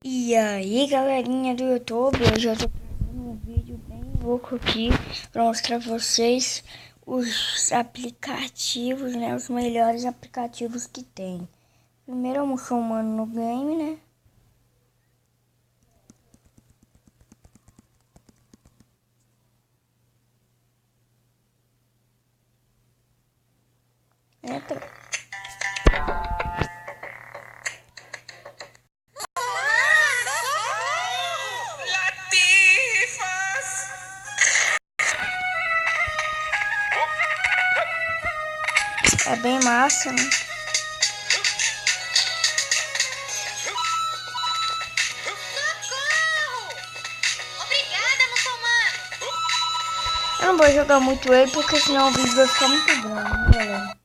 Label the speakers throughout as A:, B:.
A: E aí, galerinha do YouTube, hoje eu tô fazendo um vídeo bem louco aqui pra mostrar pra vocês os aplicativos, né, os melhores aplicativos que tem. Primeiro eu muçulmano no game, né. Entra. É bem massa, né. Eu não vou jogar muito ele, porque senão o vídeo vai ficar muito grande, né, galera.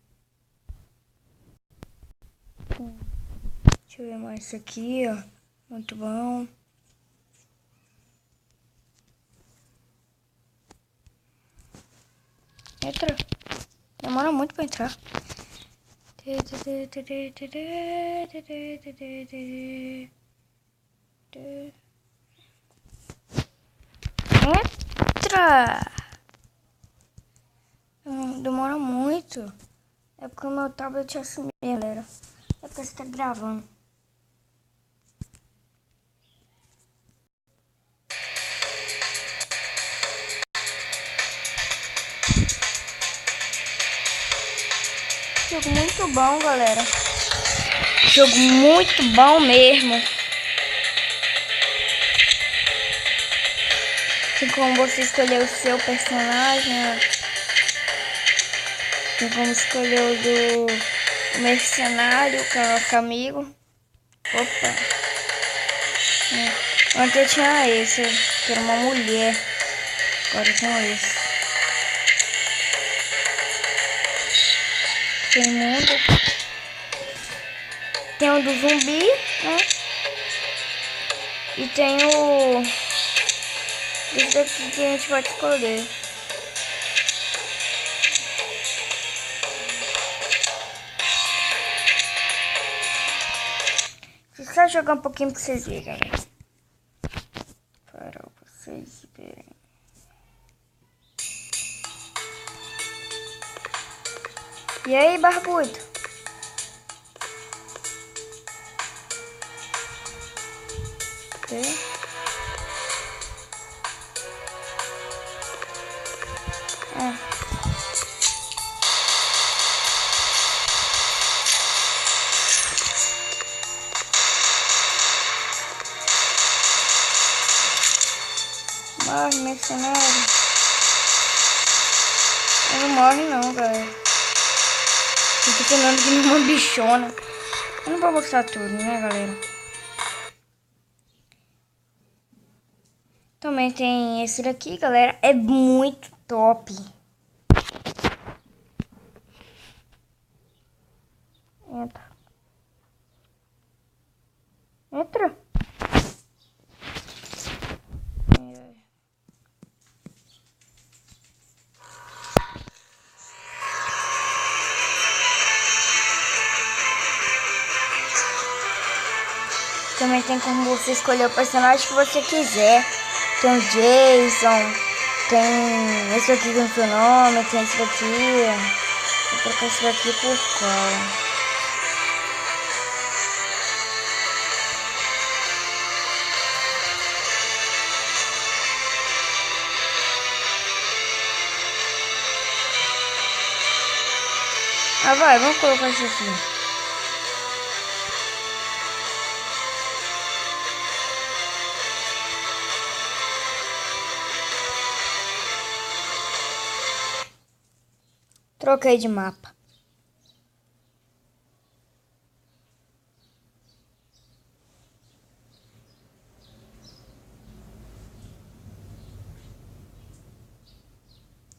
A: Deixa eu ver mais isso aqui, ó. Muito bom. Entra. Demora muito pra entrar. Entra! Demora muito. É porque o meu tablet é assim, galera. É porque você tá gravando. Jogo muito bom, galera. Jogo muito bom mesmo. Tem como você escolher o seu personagem. Tem como escolher o do mercenário, que é o nosso amigo. Opa. Antes eu tinha esse, que era uma mulher. Agora eu tenho esse. Tem mundo. Tem o do zumbi, né? E tem o... esse daqui que a gente vai escolher. Deixa eu só jogar um pouquinho pra vocês verem, galera. Para vocês verem. E aí, barbudo? Morre, mercenário. Eu não morre não, galera. Eu tô tentando que nenhuma bichona. Eu não vou mostrar tudo, né, galera? Também tem esse daqui, galera. É muito top. Entra. Entra. Também tem como você escolher o personagem que você quiser. Tem o Jason, tem esse aqui com o seu nome, tem esse daqui. Vou trocar esse daqui por qual? Ah, vai, vamos colocar esse aqui. Troquei de mapa.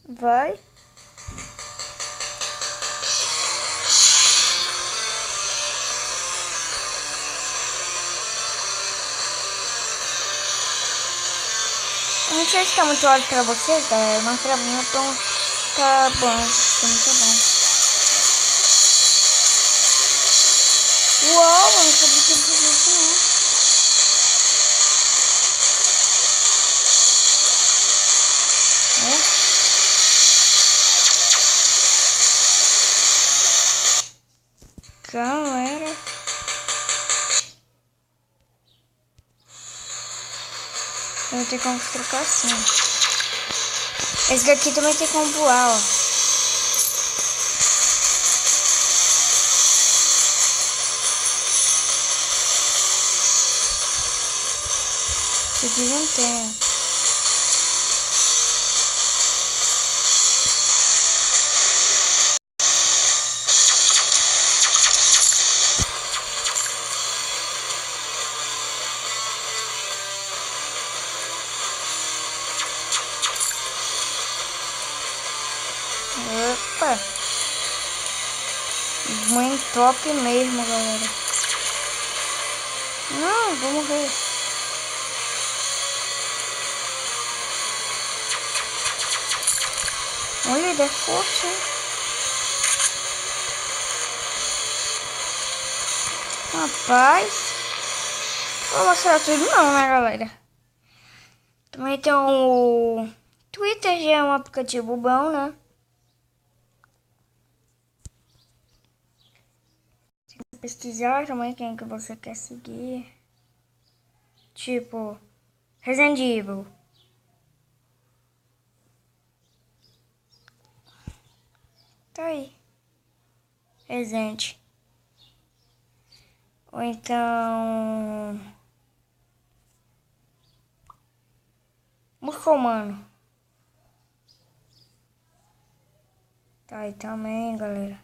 A: Vai. Eu não sei se tá muito alto pra vocês, galera, mas pra mim tá bom, tá muito bom. Uau, eu não sabia que ele fazia isso não. Galera. Eu vou ter como trocar assim. Esse daqui também tem como voar, ó. Esse aqui não tem. Opa! Muito top mesmo, galera. Não, vou morrer. Olha, ele é forte, hein? Rapaz. Não vou mostrar tudo não, né, galera? Também tem o Twitter, já é um aplicativo bom, né? Pesquisar também quem que você quer seguir. Tipo, Resident Evil. Tá aí. Resident. Ou então... Muçulmano. Tá aí também, galera.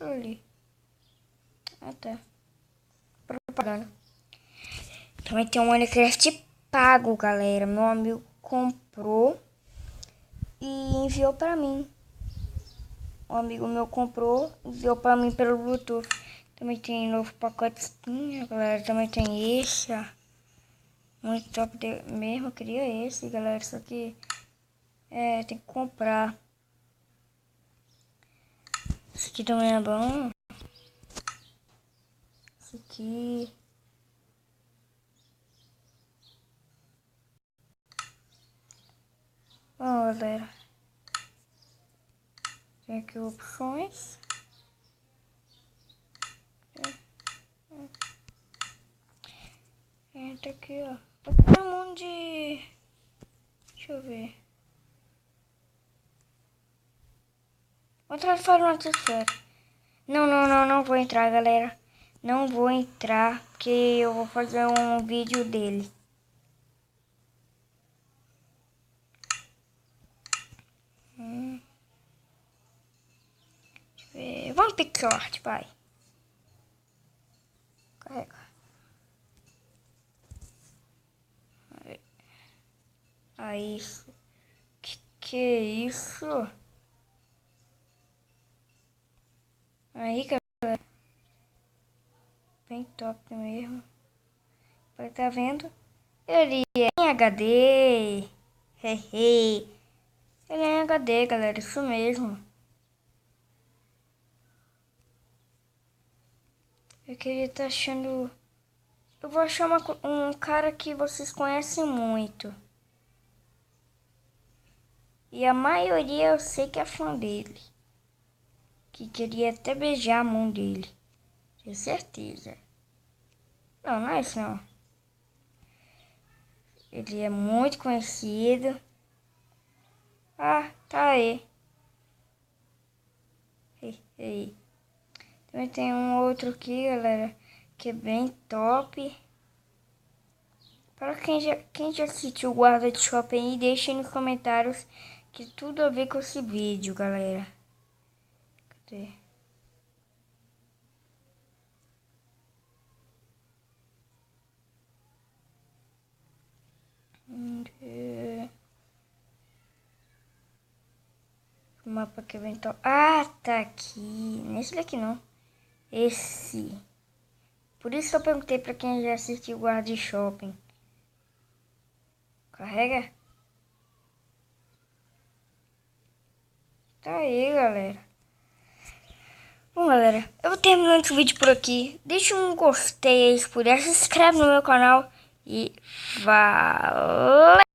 A: Ali. Até. Propaganda. Também tem um Minecraft pago, galera. Meu amigo comprou e enviou pra mim. Um amigo meu comprou e enviou pra mim pelo Bluetooth. Também tem novo pacote skin, galera. Também tem esse, ó. Muito top mesmo. Eu queria esse, galera. Só que tem que comprar. Esse aqui também é bom. Esse aqui. Bom, galera. Tem aqui opções. Entra aqui, ó. Tem um monte de... Deixa eu ver. Vou entrar fora no atmosfera. Não vou entrar, galera. Não vou entrar, porque eu vou fazer um vídeo dele. Deixa eu ver. Vamos pixel art, vai. Carrega. Aí, isso. Que é isso? Aí, galera. Bem top mesmo. Vai tá vendo? Ele é em HD. Hehe. Ele é em HD, galera. Isso mesmo. Eu queria estar achando... Eu vou achar um cara que vocês conhecem muito. E a maioria eu sei que é fã dele. Que queria até beijar a mão dele. Tenho certeza. Não é isso não. Ele é muito conhecido. Ah, tá aí. Ei. Também tem um outro aqui, galera, que é bem top. Para quem já assistiu o Guarda de Shopping aí, deixe nos comentários que tudo a ver com esse vídeo, galera. Cadê? O mapa que é bem top. Ah, tá aqui. Nesse daqui não. Esse. Por isso eu perguntei pra quem já assistiu Guarda de Shopping. Carrega. Tá aí, galera. Bom, galera, eu vou terminando esse vídeo por aqui. Deixa um gostei aí se puder. Se inscreve no meu canal. E valeu!